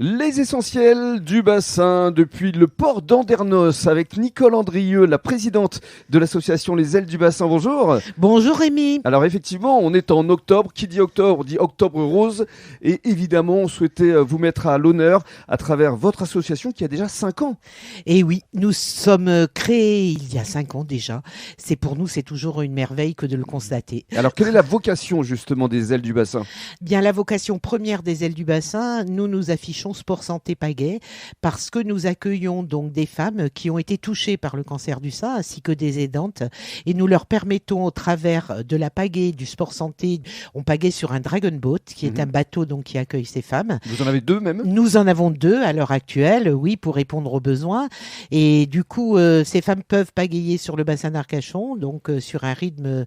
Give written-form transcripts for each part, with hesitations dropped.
Les essentiels du bassin depuis le port d'Andernos avec Nicole Andrieux, la présidente de l'association Les Ailes du Bassin. Bonjour. Bonjour Rémi. Alors effectivement, on est en octobre. Qui dit octobre dit octobre rose. Et évidemment, on souhaitait vous mettre à l'honneur à travers votre association qui a déjà 5 ans. Et oui, nous sommes créés il y a 5 ans déjà. Pour nous, c'est toujours une merveille que de le constater. Alors quelle est la vocation justement des Ailes du Bassin ? Bien, la vocation première des Ailes du Bassin, nous affichons Sport Santé Pagaie parce que nous accueillons donc des femmes qui ont été touchées par le cancer du sein ainsi que des aidantes et nous leur permettons au travers de la pagaie, du sport santé, on pagaie sur un dragon boat qui est un bateau donc qui accueille ces femmes. Vous en avez 2 même ? Nous en avons 2 à l'heure actuelle, oui, pour répondre aux besoins. Et du coup, ces femmes peuvent pagayer sur le bassin d'Arcachon, donc sur un rythme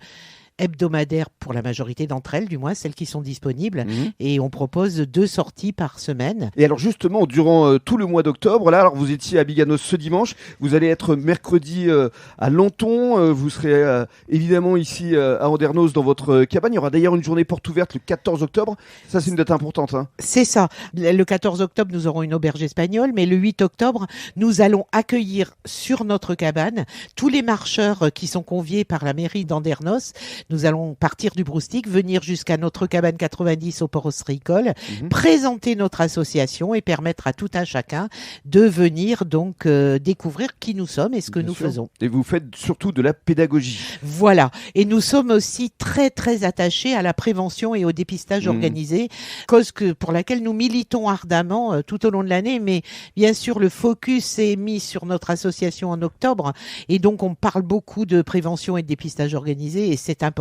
hebdomadaire pour la majorité d'entre elles, du moins celles qui sont disponibles. Et on propose 2 sorties par semaine. Et alors justement, durant tout le mois d'octobre, là, alors vous étiez à Biganos ce dimanche, vous allez être mercredi à Lanton, vous serez évidemment ici à Andernos dans votre cabane. Il y aura d'ailleurs une journée porte ouverte le 14 octobre. Ça, c'est une date importante. Hein. C'est ça. Le 14 octobre, nous aurons une auberge espagnole, mais le 8 octobre, nous allons accueillir sur notre cabane tous les marcheurs qui sont conviés par la mairie d'Andernos. Nous allons partir du Broustic, venir jusqu'à notre cabane 90 au port ostréicole, présenter notre association et permettre à tout un chacun de venir donc découvrir qui nous sommes et ce que nous faisons. Et vous faites surtout de la pédagogie. Voilà. Et nous sommes aussi très très attachés à la prévention et au dépistage organisé, cause pour laquelle nous militons ardemment tout au long de l'année. Mais bien sûr, le focus est mis sur notre association en octobre et donc on parle beaucoup de prévention et de dépistage organisé et c'est important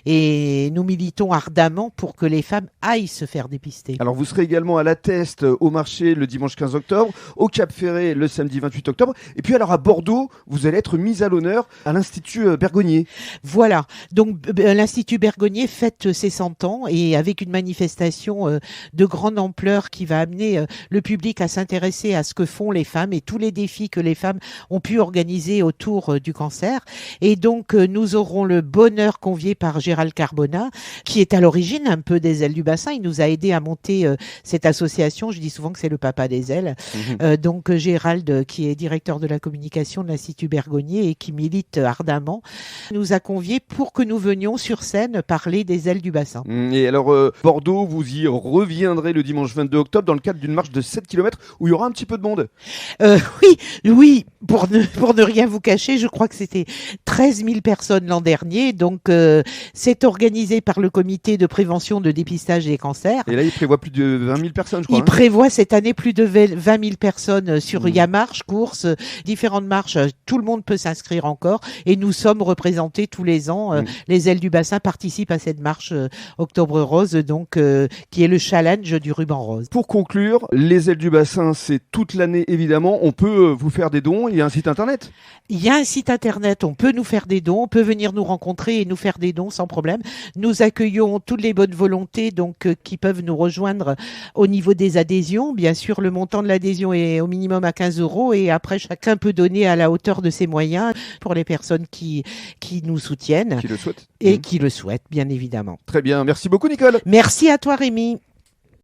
et nous militons ardemment pour que les femmes aillent se faire dépister. Alors vous serez également à La Teste au marché le dimanche 15 octobre, au Cap Ferré le samedi 28 octobre et puis alors à Bordeaux, vous allez être mise à l'honneur à l'Institut Bergonié. Voilà, donc l'Institut Bergonié fête ses 100 ans et avec une manifestation de grande ampleur qui va amener le public à s'intéresser à ce que font les femmes et tous les défis que les femmes ont pu organiser autour du cancer. Et donc nous aurons le bonheur convié par Gérald Carbona, qui est à l'origine un peu des Ailes du Bassin. Il nous a aidé à monter cette association. Je dis souvent que c'est le papa des ailes. Donc Gérald, qui est directeur de la communication de l'Institut Bergonié et qui milite ardemment, nous a conviés pour que nous venions sur scène parler des Ailes du Bassin. Et alors Bordeaux, vous y reviendrez le dimanche 22 octobre dans le cadre d'une marche de 7 km où il y aura un petit peu de monde. Oui, pour ne rien vous cacher, je crois que c'était 13 000 personnes l'an dernier. Donc, c'est organisé par le comité de prévention de dépistage des cancers. Et là, il prévoit plus de 20 000 personnes, je crois. Il prévoit cette année plus de 20 000 personnes sur il y a marche, course, différentes marches. Tout le monde peut s'inscrire encore. Et nous sommes représentés tous les ans. Les Ailes du Bassin participent à cette marche Octobre Rose, donc qui est le challenge du ruban rose. Pour conclure, les Ailes du Bassin, c'est toute l'année évidemment. On peut vous faire des dons. Il y a un site internet. Il y a un site internet. On peut nous faire des dons. On peut venir nous rencontrer et nous faire des dons sans problème. Nous accueillons toutes les bonnes volontés donc qui peuvent nous rejoindre au niveau des adhésions. Bien sûr, le montant de l'adhésion est au minimum à 15 € et après chacun peut donner à la hauteur de ses moyens pour les personnes qui nous soutiennent. Qui le souhaitent. Et qui le souhaitent, bien évidemment. Très bien. Merci beaucoup, Nicole. Merci à toi, Rémi.